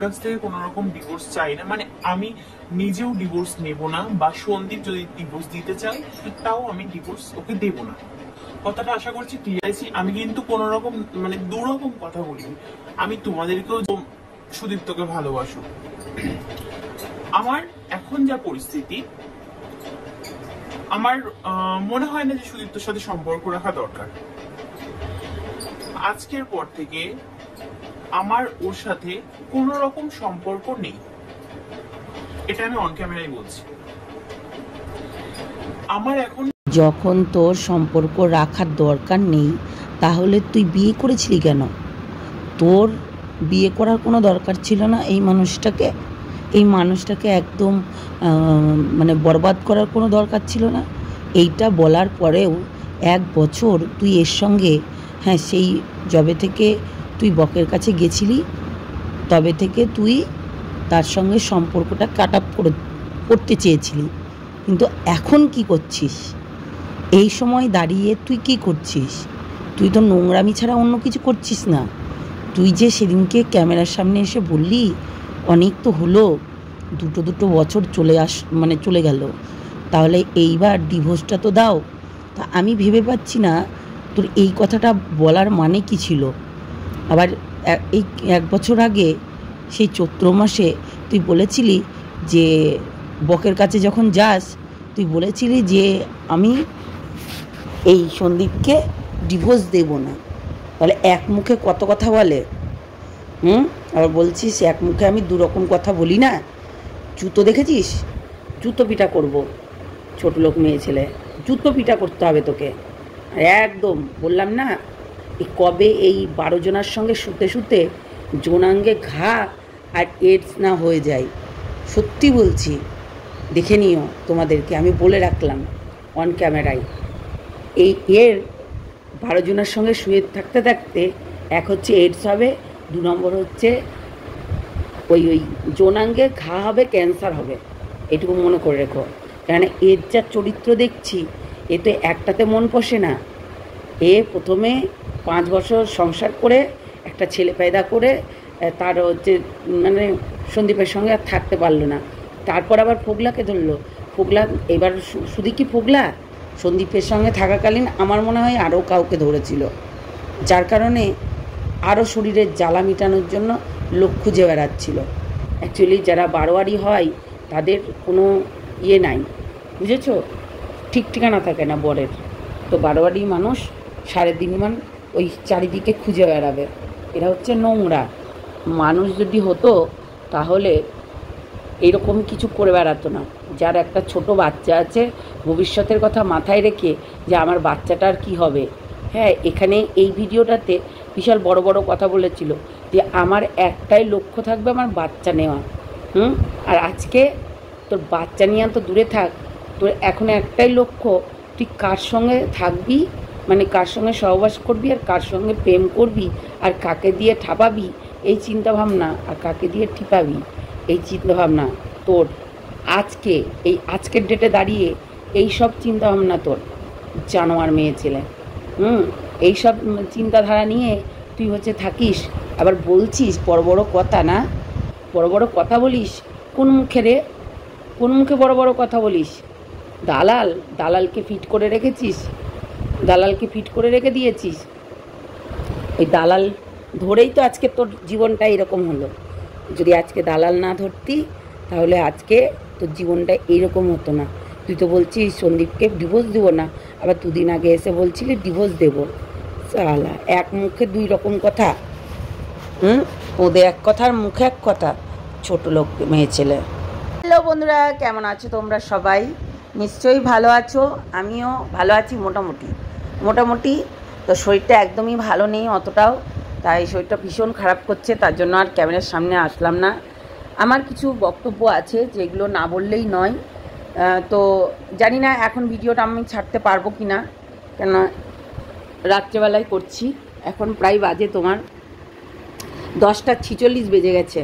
কাছ থেকে কোনো রকম ডিভোর্স চাই না, মানে আমি নিজেও ডিভোর্স নেব না, বা সন্দীপ যদি ডিভোর্স দিতে চাই তাও আমি ডিভোর্স ওকে দেব না। কথাটা আশা করছি ক্লিয়ার আছে। আমি কিন্তু কোন রকম মানে দুরকম কথা বলিনি। আমি তোমাদেরকেও সুদীপ্তকে ভালোবাসো। আমার এখন যা পরিস্থিতি, আমার মনে হয় না যে সুদীপ্তর সাথে সম্পর্ক রাখা দরকার। আজকের পর থেকে আমার ওর সাথে কোন রকম সম্পর্ক নেই, এটা আমি অন ক্যামেরায় বলছি। আমার এখন যখন তোর সম্পর্ক রাখার দরকার নেই, তাহলে তুই বিয়ে করেছিলি কেন? তোর বিয়ে করার কোনো দরকার ছিল না। এই মানুষটাকে একদম মানে বরবাদ করার কোনো দরকার ছিল না। এইটা বলার পরেও 1 বছর তুই এর সঙ্গে, হ্যাঁ, সেই যবে থেকে তুই বকের কাছে গেছিলি তবে থেকে তুই তার সঙ্গে সম্পর্কটা কাট আপ করতে চেয়েছিলি। কিন্তু এখন কি করছিস? এই সময় দাঁড়িয়ে তুই কি করছিস? তুই তো নোংরামি ছাড়া অন্য কিছু করছিস না। তুই যে সেদিনকে ক্যামেরার সামনে এসে বললি অনেক তো হলো, দুটো বছর চলে গেল, তাহলে এইবার ডিভোর্সটা তো দাও। তা আমি ভেবে পাচ্ছি না তোর এই কথাটা বলার মানে কি ছিল। আবার এই 1 বছর আগে সেই চৈত্র মাসে তুই বলেছিলি যে বকের কাছে যখন যাস তুই বলেছিলি যে আমি এই সন্দীপকে ডিভোর্স দেব না। তাহলে এক মুখে কত কথা বলে, আবার বলছিস এক মুখে আমি 2 রকম কথা বলি না। জুতো দেখেছিস? জুতো পিটা করব, ছোট লোক মেয়ে ছেলে, জুতো পিটা করতে হবে তোকে। একদম বললাম না, কবে এই 12 জনার সঙ্গে শুতে শুতে যৌনাঙ্গে ঘা আর এডস না হয়ে যায়। সত্যি বলছি, দেখে নিও, তোমাদেরকে আমি বলে রাখলাম অন ক্যামেরায়। এর 12 জনের সঙ্গে শুয়ে থাকতে থাকতে এক হচ্ছে এডস হবে, 2 নম্বর হচ্ছে ওই যৌনাঙ্গে ঘা হবে, ক্যান্সার হবে। এটুকু মনে করে রেখো। কেন এর যা চরিত্র দেখছি, এ তো একটাতে মন বসে না। এ প্রথমে 5 বছর সংসার করে একটা ছেলে পয়দা করে তার হচ্ছে মানে সন্দীপের সঙ্গে আর থাকতে পারলো না। তারপর আবার ফোগলাকে ধরলো। ফোগলা এবার শুধু কি ফোগলা, সন্দীপের সঙ্গে থাকাকালীন আমার মনে হয় আরও কাউকে ধরেছিল, যার কারণে আরও শরীরের জ্বালা মেটানোর জন্য লোক খুঁজে বেড়াচ্ছিল। অ্যাকচুয়ালি যারা বারোয়ারি হয় তাদের কোনো নাই, বুঝেছো? ঠিক ঠিকানা থাকে না বরের। তো বারোয়ারি মানুষ সাড়ে দিনমান ওই চারিদিকে খুঁজে বেড়াবে। এরা হচ্ছে নোংরা মানুষ। যদি হতো তাহলে এরকম কিছু করে বেড়াতো না। যার একটা ছোট বাচ্চা আছে, ভবিষ্যতের কথা মাথায় রেখে যে আমার বাচ্চাটার কি হবে। হ্যাঁ, এখানে এই ভিডিওটাতে বিশাল বড় বড় কথা বলেছিল যে আমার একটাই লক্ষ্য থাকবে আমার বাচ্চা নেওয়া। আর আজকে তোর বাচ্চা নিয়ে তো দূরে থাক, তোর এখন একটাই লক্ষ্য, তুই কার সঙ্গে থাকবি, মানে কার সঙ্গে সহবাস করবি আর কার সঙ্গে প্রেম করবি আর কাকে দিয়ে ঠাপাবি এই চিন্তাভাবনা, আর কাকে দিয়ে ঠিপাবি এই চিন্তাভাবনা তোর আজকের ডেটে দাঁড়িয়ে এই সব চিন্তাভাবনা তোর। জানোয়ার মেয়ে ছেলে, এই সব চিন্তাধারা নিয়ে তুই হচ্ছে থাকিস। আবার বলছিস বড় বড় কথা, না বড় বড় কথা বলিস কোন মুখে রে? কোন মুখে বড় বড় কথা বলিস? দালালকে ফিট করে রেখেছিস, দালালকে ফিট করে রেখে দিয়েছিস। ওই দালাল ধরেই তো আজকে তোর জীবনটা এরকম হলো। যদি আজকে দালাল না ধরতি তাহলে আজকে তোর জীবনটা এইরকম হতো না। তুই তো বলছিস সন্দীপকে ডিভোর্স দেবো না, আবার 2 দিন আগে এসে বলছিলি ডিভোর্স দেবো। সালা, এক মুখে 2 রকম কথা। ওদের এক কথার মুখে এক কথা, ছোট লোক মেয়ে ছেলে। হ্যালো বন্ধুরা, কেমন আছো তোমরা সবাই? নিশ্চয়ই ভালো আছো। আমিও ভালো আছি মোটামুটি। তো শরীরটা একদমই ভালো নেই অতটাও, তাই শরীরটা ভীষণ খারাপ করছে, তার জন্য আর ক্যামেরার সামনে আসলাম না। আমার কিছু বক্তব্য আছে যেগুলো না বললেই নয়। তো জানি না এখন ভিডিওটা আমি ছাড়তে পারবো কি না, কেন রাত্রেবেলায় করছি। এখন প্রায় বাজে তোমার 10:46 বেজে গেছে,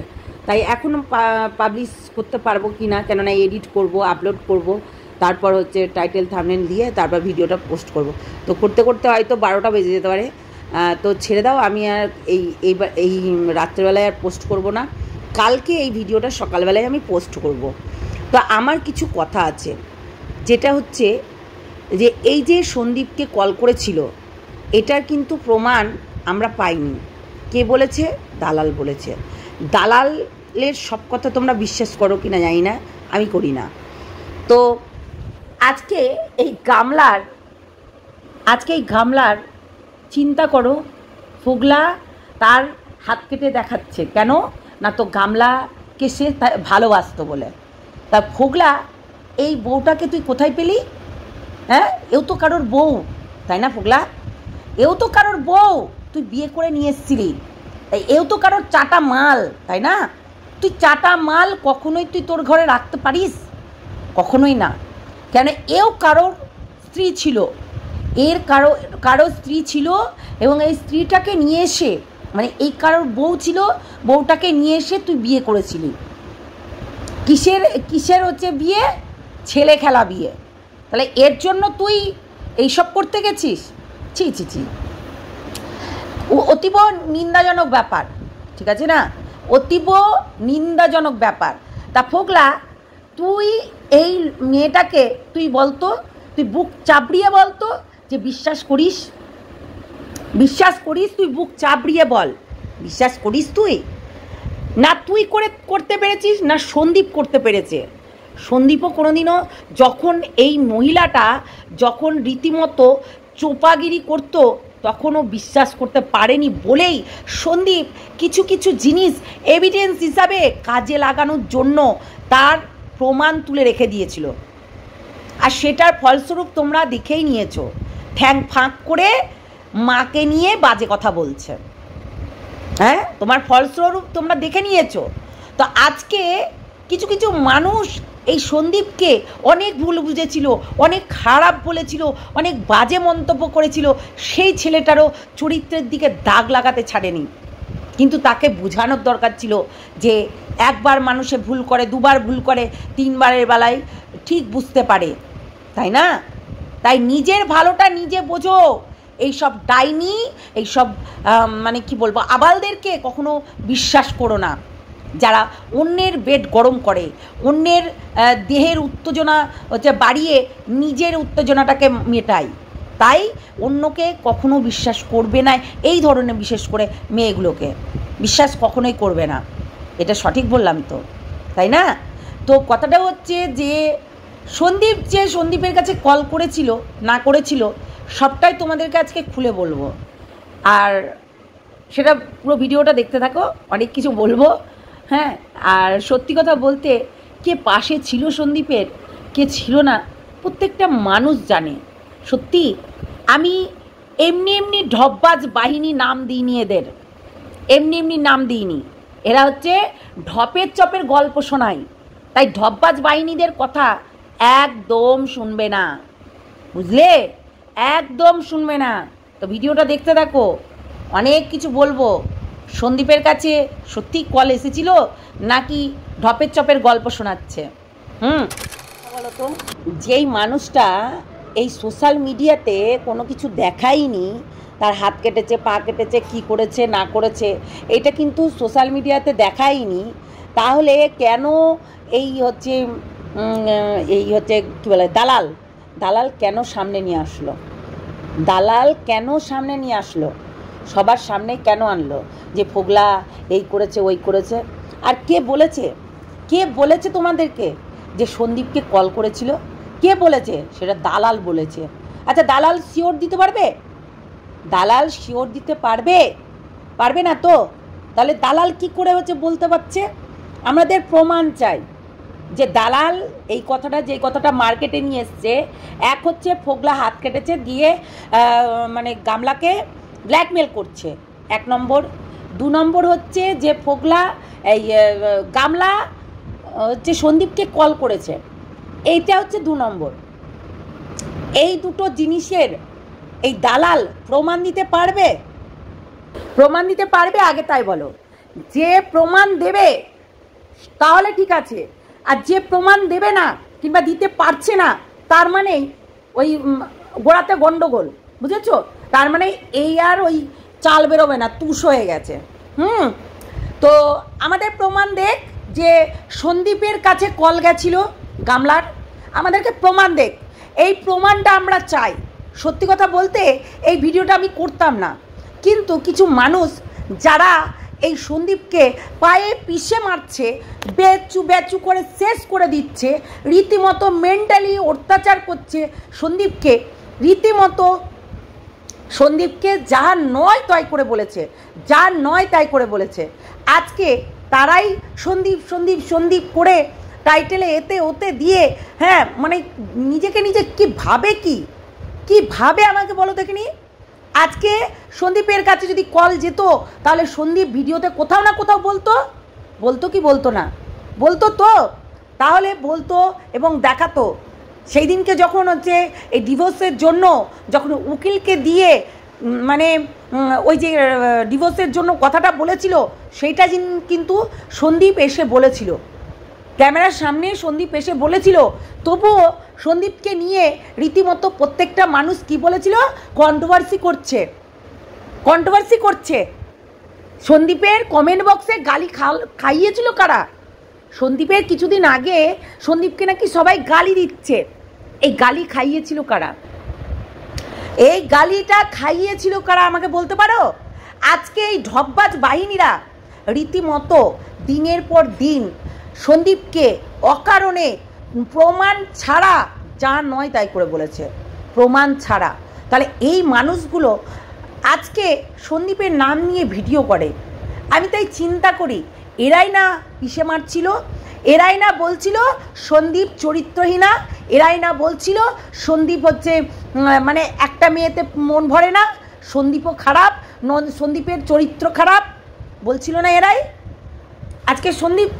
তাই এখনও পাবলিশ করতে পারবো কি না, কেননা এডিট করব, আপলোড করব, তারপর হচ্ছে টাইটেল থাম্বনেল দিয়ে তারপর ভিডিওটা পোস্ট করব। তো করতে করতে হয়তো 12টা বেজে যেতে পারে। তো ছেড়ে দাও, আমি আর এই রাত্রেবেলায় আর পোস্ট করব না। কালকে এই ভিডিওটা সকালবেলায় আমি পোস্ট করব। তো আমার কিছু কথা আছে, যেটা হচ্ছে যে এই যে সন্দীপকে কল করেছিল, এটার কিন্তু প্রমাণ আমরা পাইনি। কে বলেছে? দালাল বলেছে। দালালের সব কথা তোমরা বিশ্বাস করো কি না জানি না, আমি করি না। তো আজকে এই গামলার চিন্তা করো, ফোগলা তার হাত কেটে দেখাচ্ছে কেন না, তো গামলাকে সে ভালোবাসতো বলে। তা ফোগলা এই বউটাকে তুই কোথায় পেলি? হ্যাঁ, এও তো কারোর বউ, তাই না ফোগলা? এও তো কারোর বউ, তুই বিয়ে করে নিয়ে এসেছিলি। এও তো কারোর চাটা মাল, তাই না? তুই চাটা মাল কখনোই তুই তোর ঘরে রাখতে পারিস? কখনোই না। কেন? এও কারোর স্ত্রী ছিল, এর কারো স্ত্রী ছিল, এবং এই স্ত্রীটাকে নিয়ে এসে, মানে এই কারোর বউ ছিল, বউটাকে নিয়ে এসে তুই বিয়ে করেছিলি। কিসের হচ্ছে বিয়ে? ছেলে খেলা বিয়ে। তাহলে এর জন্য তুই এইসব করতে গেছিস? ছি ছি ছি, অতীব নিন্দাজনক ব্যাপার, ঠিক আছে না? অতীব নিন্দাজনক ব্যাপার। তা ফোগলা, তুই এই মেয়েটাকে তুই বলতো, তুই বুক চাপড়িয়ে বলতো যে বিশ্বাস করিস, তুই বুক চাপড়িয়ে বল, বিশ্বাস করিস তুই? না তুই করতে পেরেছিস, না সন্দীপ করতে পেরেছে। সন্দীপও কোনোদিনও, যখন এই মহিলাটা যখন রীতিমতো চোপাগিরি করতো, তখনও বিশ্বাস করতে পারেনি বলেই সন্দীপ কিছু কিছু জিনিস এভিডেন্স হিসাবে কাজে লাগানোর জন্য তার প্রমাণ তুলে রেখে দিয়েছিল। আর সেটার ফলস্বরূপ তোমরা দেখেই নিয়েছো, ঠ্যাং ফাঁক করে মাকে নিয়ে বাজে কথা বলছে। হ্যাঁ, তোমার ফলস্বরূপ তোমরা দেখে নিয়েছো। তো আজকে কিছু কিছু মানুষ এই সন্দীপকে অনেক ভুল বুঝেছিল, অনেক খারাপ বলেছিল, অনেক বাজে মন্তব্য করেছিল। সেই ছেলেটারও চরিত্রের দিকে দাগ লাগাতে ছাড়েনি, কিন্তু তাকে বোঝানোর দরকার ছিল যে একবার মানুষে ভুল করে, দুবার ভুল করে, তিনবারের বেলায় ঠিক বুঝতে পারে, তাই না? তাই নিজের ভালোটা নিজে বোঝো। এইসব ডাইনি, এইসব মানে কি বলবো, আবালদেরকে কখনো বিশ্বাস করো না, যারা অন্যের পেট গরম করে, অন্যের দেহের উত্তেজনা হচ্ছে বাড়িয়ে নিজের উত্তেজনাটাকে মেটায়। তাই অন্যকে কখনো বিশ্বাস করবে না, এই ধরনের বিশেষ করে মেয়েগুলোকে বিশ্বাস কখনোই করবে না। এটা সঠিক বললাম তো, তাই না? তো কথাটা হচ্ছে যে সন্দীপের কাছে কল করেছিল না করেছিল সবটাই তোমাদেরকে আজকে খুলে বলবো, আর সেটা পুরো ভিডিওটা দেখতে থাকো, অনেক কিছু বলবো। হ্যাঁ, আর সত্যি কথা বলতে, কে পাশে ছিল সন্দীপের, কে ছিল না, প্রত্যেকটা মানুষ জানে। সত্যি আমি এমনি ঢপবাজ বাহিনী নাম দিইনি এদের, এমনি নাম দিইনি। এরা হচ্ছে ঢপের চপের গল্প শোনায়, তাই ঢপবাজ বাহিনীদের কথা একদম শুনবে না, বুঝলে? একদম শুনবে না। তো ভিডিওটা দেখতে থাকো, অনেক কিছু বলবো। সন্দীপের কাছে সত্যি কল এসেছিল নাকি ঢপের চপের গল্প শোনাচ্ছে? বলো তো, যেই মানুষটা এই সোশ্যাল মিডিয়াতে কোনো কিছু দেখায়নি, তার হাত কেটেছে, পা কেটেছে, কি করেছে না করেছে, এটা কিন্তু সোশ্যাল মিডিয়াতে দেখায়নি, তাহলে কেন এই হচ্ছে কী বলে, দালাল কেন সামনে নিয়ে আসলো? দালাল কেন সামনে নিয়ে আসলো? সবার সামনে কেন আনলো যে ফোগলা এই করেছে ওই করেছে? আর কে বলেছে তোমাদেরকে যে সন্দীপকে কল করেছিল? কে বলেছে? সেটা দালাল বলেছে। আচ্ছা, দালাল শিওর দিতে পারবে? দালাল শিওর দিতে পারবে না তো? তাহলে দালাল কি করে হচ্ছে বলতে পারছে? আমাদের প্রমাণ চাই যে দালাল এই কথাটা, যে কথাটা মার্কেটে নিয়ে এসছে, এক হচ্ছে ফোগলা হাত কেটেছে দিয়ে মানে গামলাকে ব্ল্যাকমেল করছে, 1 নম্বর। 2 নম্বর হচ্ছে যে ফোগলা গামলা হচ্ছে সন্দীপকে কল করেছে, এইটা হচ্ছে 2 নম্বর। এই দুটো জিনিসের এই দালাল প্রমাণ দিতে পারবে? আগে তাই বলো। যে প্রমাণ দেবে তাহলে ঠিক আছে, আর যে প্রমাণ দেবে না কিংবা দিতে পারছে না, তার মানে ওই গোড়াতে গন্ডগোল, বুঝেছো? তার মানে এই আর ওই চাল বেরোবে না, তুষ হয়ে গেছে। তো আমাদের প্রমাণ দেখ যে সন্দীপের কাছে কল গেছিল গামলার, আমাদেরকে প্রমাণ দেখ, এই প্রমাণটা আমরা চাই। সত্যি কথা বলতে এই ভিডিওটা আমি করতাম না, কিন্তু কিছু মানুষ যারা এই সন্দীপকে পায়ে পিষে মারছে, বেচু বেচু করে শেষ করে দিচ্ছে, রীতিমতো মেন্টালি অত্যাচার করছে সন্দীপকে, রীতিমতো সন্দীপকে যা নয় তাই করে বলেছে, যা নয় তাই করে বলেছে। আজকে তারাই সন্দীপ সন্দীপ সন্দীপ করে টাইটেলে এতে ওতে দিয়ে, হ্যাঁ মানে নিজেকে নিজে কি ভাবে, কি ভাবে আমাকে বলো দেখিনি। আজকে সন্দীপের কাছে যদি কল যেত তাহলে সন্দীপ ভিডিওতে কোথাও না কোথাও বলতো কি বলতো না, বলতো তো, তাহলে বলতো এবং দেখাতো। সেই দিনকে যখন হচ্ছে এই ডিভোর্সের জন্য যখন উকিলকে দিয়ে মানে ওই যে ডিভোর্সের জন্য কথাটা বলেছিল, সেইটা কিন্তু সন্দীপ এসে বলেছিল, ক্যামেরার সামনে সন্দীপ এসে বলেছিল। তবুও সন্দীপকে নিয়ে রীতিমতো প্রত্যেকটা মানুষ কি বলেছিল, কন্ট্রোভার্সি করছে। সন্দীপের কমেন্ট বক্সে গালি খাইয়েছিল কারা? সন্দীপের কিছুদিন আগে সন্দীপকে নাকি সবাই গালি দিচ্ছে, এই গালি খাইয়েছিল কারা? এই গালিটা খাইয়েছিল কারা আমাকে বলতে পারো? আজকে এই ঢপবাজ বাহিনীরা রীতিমতো দিনের পর দিন সন্দীপকে অকারণে প্রমাণ ছাড়া যা নয় তাই করে বলেছে, প্রমাণ ছাড়া। তাহলে এই মানুষগুলো আজকে সন্দীপের নাম নিয়ে ভিডিও করে। আমি তাই চিন্তা করি, এরাই না পিষে মারছিল, এরাই না বলছিল সন্দীপ চরিত্রহীনা, এরাই না বলছিল সন্দীপ হচ্ছে মানে একটা মেয়েতে মন ভরে না, সন্দীপও খারাপ, সন্দীপের চরিত্র খারাপ, বলছিল না এরাই? আজকে সন্দীপ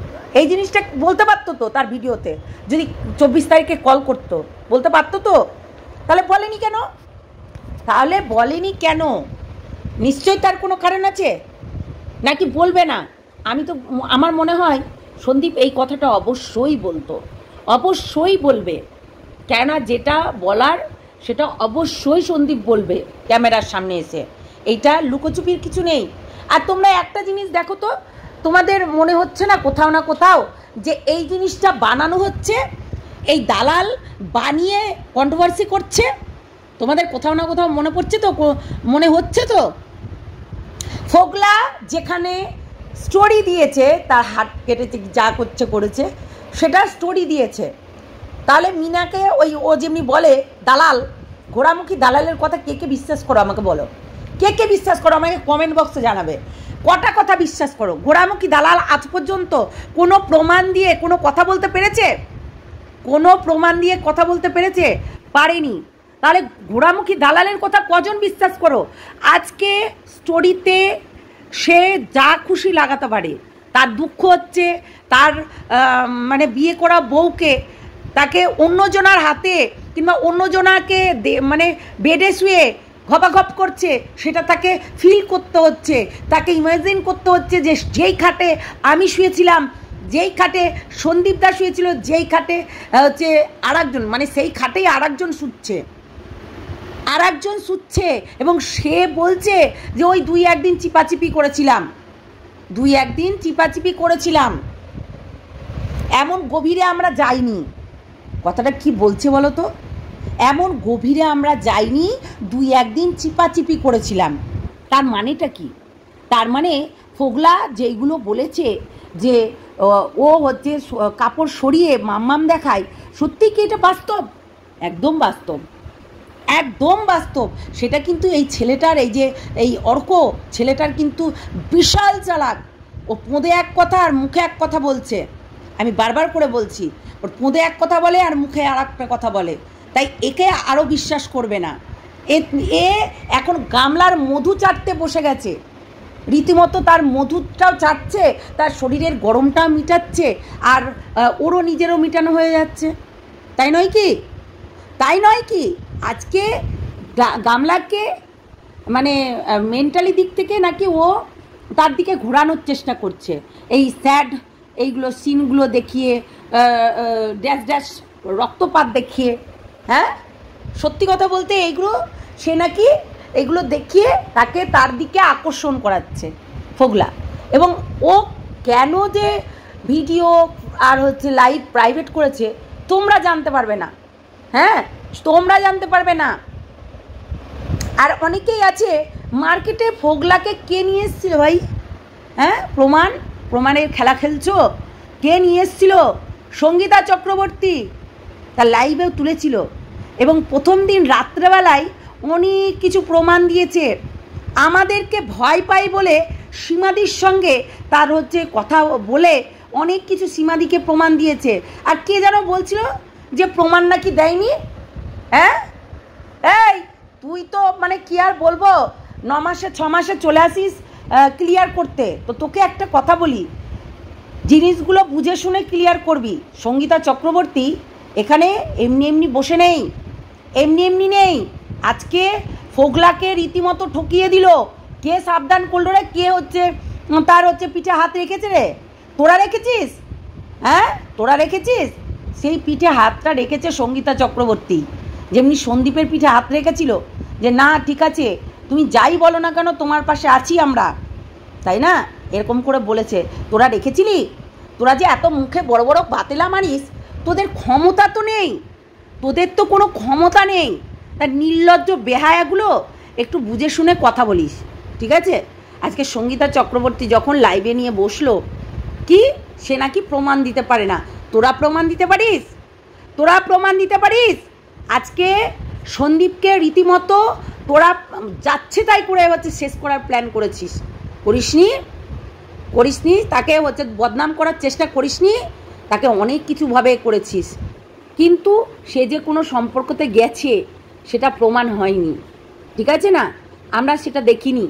এই জিনিসটা বলতে পারতো তো তার ভিডিওতে, যদি 24 তারিখে কল করতো বলতে পারতো তো। তাহলে বলেনি কেন? নিশ্চয়ই তার কোনো কারণ আছে, নাকি বলবে না? আমার মনে হয় সন্দীপ এই কথাটা অবশ্যই বলবে, কেন যেটা বলার সেটা অবশ্যই সন্দীপ বলবে ক্যামেরার সামনে এসে, এইটা লুকোচুপির কিছু নেই। আর তোমরা একটা জিনিস দেখো তো, তোমাদের মনে হচ্ছে না কোথাও না কোথাও যে এই জিনিসটা বানানো হচ্ছে, এই দালাল বানিয়ে কন্ট্রোভার্সি করছে? তোমাদের কোথাও না কোথাও মনে হচ্ছে তো? ফোগলা যেখানে স্টোরি দিয়েছে, তার হাত কেটেছে, যা করেছে সেটা স্টোরি দিয়েছে, তাহলে মিনাকে ও যেমনি বলে দালাল, ঘোড়ামুখী দালালের কথা কে বিশ্বাস করো আমাকে বলো, কে বিশ্বাস করো আমাকে কমেন্ট বক্সে জানাবে। কটা কথা বিশ্বাস করো? ঘোড়ামুখী দালাল আজ পর্যন্ত কোনো প্রমাণ দিয়ে কোনো কথা বলতে পেরেছে? পারেনি। তাহলে ঘোড়ামুখী দালালের কথা কজন বিশ্বাস করো? আজকে স্টোরিতে সে যা খুশি লাগাতে পারে, তার দুঃখ হচ্ছে তার মানে বিয়ে করা বউকে তাকে অন্যজনার হাতে কিংবা অন্যজনাকে মানে বেডে শুয়ে ঘপাঘপ করছে, সেটা তাকে ফিল করতে হচ্ছে, তাকে ইমাজিন করতে হচ্ছে যে যেই খাটে আমি শুয়েছিলাম, যেই খাটে সন্দীপদা শুয়েছিল, যেই খাটে হচ্ছে আরেকজন, মানে সেই খাটেই আরেকজন শুচ্ছে এবং সে বলছে যে ওই 2-1 দিন চিপাচিপি করেছিলাম, এমন গভীরে আমরা যাইনি। কথাটা কি বলছে বলো তো? এমন গভীরে আমরা যাইনি, 2-1 দিন চিপাচিপি করেছিলাম। তার মানেটা কি? তার মানে ফোগলা যেইগুলো বলেছে যে ও হচ্ছে কাপড় সরিয়ে মাম্মাম দেখায়, সত্যি কি এটা বাস্তব? একদম বাস্তব। সেটা কিন্তু এই ছেলেটার, এই অর্ক ছেলেটার কিন্তু বিশাল চালাক। ও পোঁদে এক কথা আর মুখে এক কথা বলছে, আমি বারবার করে বলছি, ওর পোঁদে এক কথা বলে আর মুখে আর একটা কথা বলে, তাই একে আরও বিশ্বাস করবে না। এ এখন গামলার মধু চাটতে বসে গেছে, রীতিমতো তার মধুটাও চাটছে, তার শরীরের গরমটাও মিটাচ্ছে, আর ওরও নিজেরও মিটানো হয়ে যাচ্ছে। তাই নয় কি? আজকে গামলাকে মানে মেন্টালি দিক থেকে নাকি ও তার দিকে ঘোরানোর চেষ্টা করছে, এই স্যাড এইগুলো সিনগুলো দেখিয়ে, ড্যাশ রক্তপাত দেখিয়ে। হ্যাঁ, সত্যি কথা বলতে এইগুলো সে নাকি এগুলো দেখিয়ে তাকে তার দিকে আকর্ষণ করাচ্ছে ফোগলা। এবং ও কেন যে ভিডিও আর হচ্ছে লাইভ প্রাইভেট করেছে তোমরা জানতে পারবে না, হ্যাঁ তোমরা জানতে পারবে না। আর অনেকেই আছে মার্কেটে ফোগলাকে কে নিয়ে এসেছিল ভাই, হ্যাঁ প্রমাণের খেলা খেলছো, কে নিয়ে এসেছিল? সঙ্গীতা চক্রবর্তী, তার লাইভেও তুলেছিল এবং প্রথম দিন রাত্রেবেলায় অনেক কিছু প্রমাণ দিয়েছে। আমাদেরকে ভয় পাই বলে সীমাদির সঙ্গে তার হচ্ছে কথা বলে অনেক কিছু সীমাদিকে প্রমাণ দিয়েছে। আর কে যেন বলছিল যে প্রমাণ নাকি দেয়নি, হ্যাঁ এই তুই তো মানে কি আর বলবো, 9 মাসে 6 মাসে চলে আসিস ক্লিয়ার করতে। তো তোকে একটা কথা বলি, জিনিসগুলো বুঝে শুনে ক্লিয়ার করবি। সঙ্গীতা চক্রবর্তী এখানে এমনি এমনি বসে নেই, এমনি নেই। আজকে ফোগলাকে রীতিমতো ঠকিয়ে দিল। কে সাবধান করলো রে? কে হচ্ছে তার হচ্ছে পিঠে হাত রেখেছে রে? তোরা রেখেছিস? হ্যাঁ তোরা রেখেছিস? সেই পিঠে হাতটা রেখেছে সঙ্গীতা চক্রবর্তী, যেমনি সন্দীপের পিঠে হাত রেখেছিল যে না ঠিক আছে তুমি যাই বলো না কেন তোমার পাশে আছি আমরা, তাই না? এরকম করে বলেছে। তোরা রেখেছিলি? তোরা যে এত মুখে বড় বড় বাতেলা মারিস, তোদের ক্ষমতা তো নেই, তোদের তো কোনো ক্ষমতা নেই। তার নির্লজ্জ বেহায়াগুলো একটু বুঝে শুনে কথা বলিস, ঠিক আছে? আজকে সঙ্গীতা চক্রবর্তী যখন লাইভে নিয়ে বসলো, কি সে নাকি প্রমাণ দিতে পারে না। তোরা প্রমাণ দিতে পারিস? তোরা প্রমাণ দিতে পারিস? আজকে সন্দীপকে রীতিমতো তোরা যাচ্ছে তাই করে হচ্ছে শেষ করার প্ল্যান করেছিস, করিসনি তাকে হচ্ছে বদনাম করার চেষ্টা করিসনি, তাকে অনেক কিছুভাবে করেছিস, কিন্তু সে যে কোনো সম্পর্কতে গেছে সেটা প্রমাণ হয়নি, ঠিক আছে না? আমরা সেটা দেখিনি,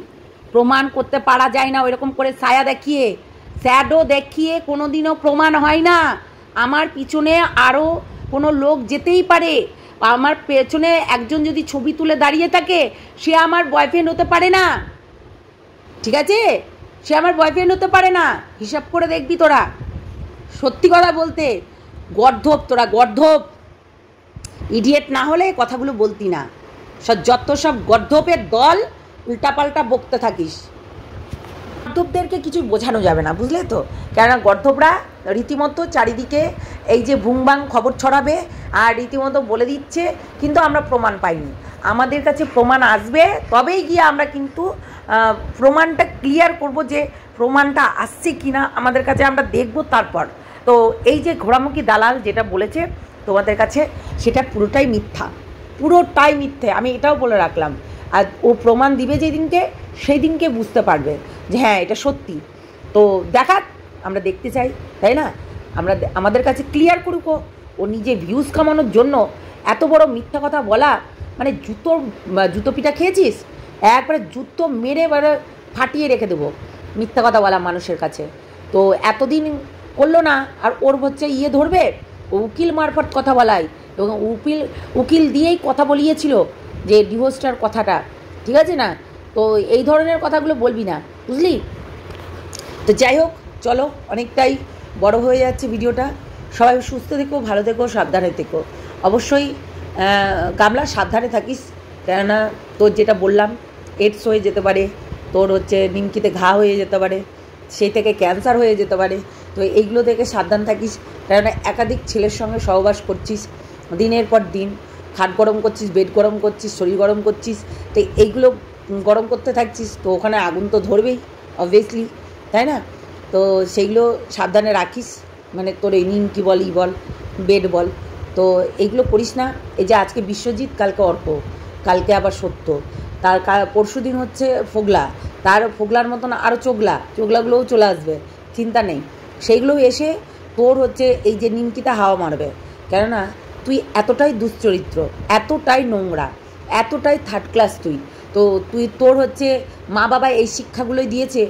প্রমাণ করতে পারা যায় না। ওইরকম করে ছায়া দেখিয়ে শ্যাডো দেখিয়ে কোনো দিনও প্রমাণ হয় না। আমার পিছনে আরও কোনো লোক যেতেই পারে, আমার পেছনে একজন যদি ছবি তুলে দাঁড়িয়ে থাকে সে আমার বয়ফ্রেন্ড হতে পারে না, ঠিক আছে? সে আমার বয়ফ্রেন্ড হতে পারে না। হিসাব করে দেখবি তোরা। সত্যি কথা বলতে গর্ধব, তোরা গর্ধব, ইডিয়েট না হলে কথাগুলো বলতি না। যত সব গর্ধপের দল, উল্টাপাল্টা বকতে থাকিস। গর্ধবদেরকে কিছু বোঝানো যাবে না, বুঝলে তো? কেননা গর্ধবরা রীতিমতো চারিদিকে এই যে ভুংবাং খবর ছড়াবে আর রীতিমতো বলে দিচ্ছে, কিন্তু আমরা প্রমাণ পাইনি। আমাদের কাছে প্রমাণ আসবে তবেই গিয়ে আমরা কিন্তু প্রমাণটা ক্লিয়ার করব যে প্রমাণটা আসছে কি না আমাদের কাছে, আমরা দেখব তারপর। তো এই যে ঘোড়ামুখী দালাল যেটা বলেছে তোমাদের কাছে, সেটা পুরোটাই মিথ্যা, পুরোটাই মিথ্যে। আমি এটাও বলে রাখলাম। আর ও প্রমাণ দিবে যেদিনকে, সেই দিনকে বুঝতে পারবে যে হ্যাঁ এটা সত্যি। তো দেখাক, আমরা দেখতে চাই, তাই না? আমাদের কাছে ক্লিয়ার করুক। ও নিজে ভিউজ কামানোর জন্য এত বড় মিথ্যা কথা বলা, মানে জুতো পিঠা খেয়েছিস, একবারে জুতো মেরে এবারে ফাটিয়ে রেখে দেবো মিথ্যা কথা বলা মানুষের কাছে। তো এতদিন করলো না, আর ওর হচ্ছে ধরবে উকিল মারফত কথা বলাই, এবং উকিল দিয়েই কথা বলিয়েছিল যে ডিভোর্সটার কথাটা, ঠিক আছে না? তো এই ধরনের কথাগুলো বলবি না, বুঝলি? তো যাই হোক, চলো, অনেকটাই বড় হয়ে যাচ্ছে ভিডিওটা। সবাই সুস্থ থেকো, ভালো থেকো, সাবধানে থেকো। অবশ্যই গামলা সাবধানে থাকিস, কেননা তোর যেটা বললাম এডস হয়ে যেতে পারে, তোর হচ্ছে নিমকিতে ঘা হয়ে যেতে পারে, সেই থেকে ক্যান্সার হয়ে যেতে পারে। তো এইগুলো থেকে সাবধান থাকিস, কেননা একাধিক ছেলের সঙ্গে সহবাস করছিস, দিনের পর দিন খাট গরম করছিস, বেড গরম করছিস, শরীর গরম করছিস। তো এইগুলো গরম করতে থাকছিস, তো ওখানে আগুন তো ধরবেই অবভিয়াসলি, তাই না? তো সেইগুলো সাবধানে রাখিস, মানে তোর এই নিমকি বল, বল, বেড বল, তো এইগুলো করিস না। এই যে আজকে বিশ্বজিৎ, কালকে অর্ক, কালকে আবার সত্য, তার পরশু দিন হচ্ছে ফোগলা, তার ফোগলার মতন আরও চোগলাগুলোও চলে আসবে, চিন্তা নেই। সেইগুলোও এসে তোর হচ্ছে এই যে নিমকিতে হাওয়া মারবে, কেননা তুই এতটাই দুশ্চরিত্র, এতটাই নোংরা, এতটাই থার্ড ক্লাস তো তোর হচ্ছে মা বাবা এই শিক্ষাগুলোই দিয়েছে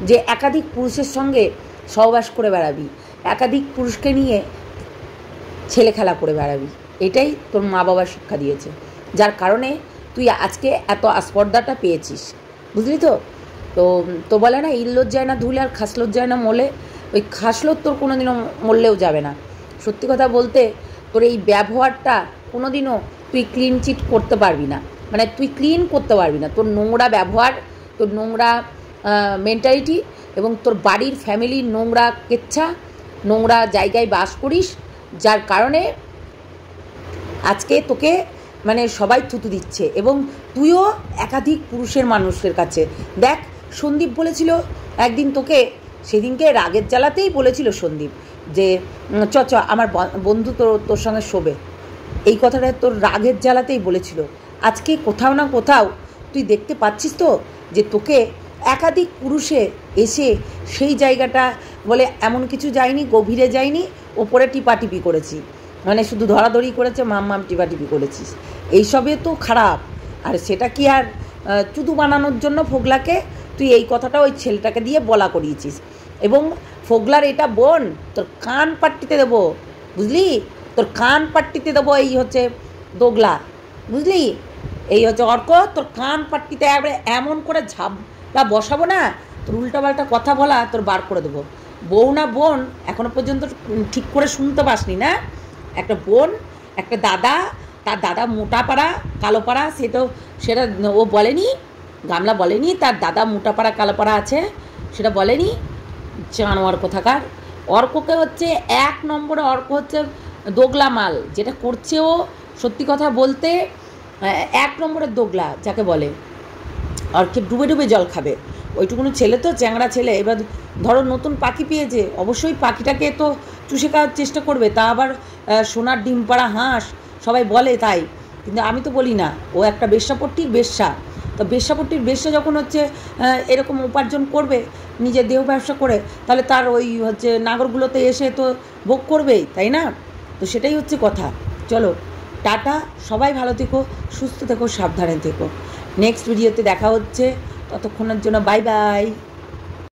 যে একাধিক পুরুষের সঙ্গে সহবাস করে বেড়াবি, একাধিক পুরুষকে নিয়ে ছেলে খেলা করে বেড়াবি, এটাই তোর মা বাবা শিক্ষা দিয়েছে, যার কারণে তুই আজকে এত আস্পর্ধাটা পেয়েছিস, বুঝলি তো? তো বলে না, ইল্লোর যায় না ধুলে আর খাসলোর যায় না মলে, ওই খাসলোর তোর কোনো দিনও মরলেও যাবে না। সত্যি কথা বলতে তোর এই ব্যবহারটা কোনো দিনও তুই ক্লিন চিট করতে পারবি না, মানে তুই ক্লিন করতে পারবি না। তোর নোংরা ব্যবহার, তোর নোংরা মেন্টালিটি, এবং তোর বাড়ির ফ্যামিলির নোংরা কেচ্ছা, নোংরা জায়গায় বাস করিস, যার কারণে আজকে তোকে মানে সবাই থুতু দিচ্ছে। এবং তুইও একাধিক পুরুষের মানুষের কাছে দেখ, সন্দীপ বলেছিল একদিন তোকে, সেদিনকে রাগের জ্বালাতেই বলেছিল সন্দীপ যে চ চ আমার বন্ধু তোর সঙ্গে শোবে, এই কথাটা তোর রাগের জ্বালাতেই বলেছিল। আজকে কোথাও না কোথাও তুই দেখতে পাচ্ছিস তো যে তোকে একাধিক পুরুষে এসে সেই জায়গাটা বলে এমন কিছু যায়নি, গভীরে যায়নি, ওপরে টিপাটিপি করেছি, মানে শুধু ধরাধরি করেছে, মাম টিপাটিপি করেছিস, এইসবে তো খারাপ। আর সেটা কি আর চুদু বানানোর জন্য ফোগলাকে তুই এই কথাটা ওই ছেলেটাকে দিয়ে বলা করিয়েছিস। এবং ফোগলার এটা বোন, তোর কান পাট্টিতে দেবো, বুঝলি, তোর কান পাট্টিতে দেবো, এই হচ্ছে দোগলা, বুঝলি, এই হচ্ছে অর্ক, তোর কান পাট্টিতে একবারে এমন করে ঝাপটা বসাবো না, তোর উল্টাপাল্টা কথা বলা তোর বার করে দেবো। বউ না বোন এখনো পর্যন্ত ঠিক করে শুনতে পাসনি না? একটা বোন, একটা দাদা, তার দাদা মোটাপাড়া কালোপাড়া, সেটা ও বলেনি, গামলা বলেনি তার দাদা মোটাপাড়া কালোপাড়া আছে, সেটা বলেনি। জানোয়ার কোথাকার। অর্ককে হচ্ছে 1 নম্বরে অর্ক হচ্ছে দোগলা মাল, যেটা করছে ও সত্যি কথা বলতে 1 নম্বরের দোগলা যাকে বলে। অর্কে ডুবে ডুবে জল খাবে, ওইটুকুনো ছেলে তো, চ্যাংড়া ছেলে। এবার ধরো নতুন পাখি পেয়েছে, অবশ্যই পাখিটাকে তো চুষে খাওয়ার চেষ্টা করবে, তা আবার সোনার ডিম পাড়া হাঁস সবাই বলে তাই, কিন্তু আমি তো বলি না। ও একটা বেশ্যাপট্টির বেশ্যা, তো বেশ্যাপট্টির বেশ্যা যখন হচ্ছে এরকম উপার্জন করবে নিজের দেহ ব্যবসা করে, তাহলে তার ওই হচ্ছে নাগরগুলোতে এসে তো ভোগ করবেই, তাই না? তো সেটাই হচ্ছে কথা। চলো টাটা, সবাই ভালো থেকো, সুস্থ থেকো, সাবধানে থেকো। নেক্সট ভিডিওতে দেখা হচ্ছে, ততক্ষণের জন্য বাই বাই।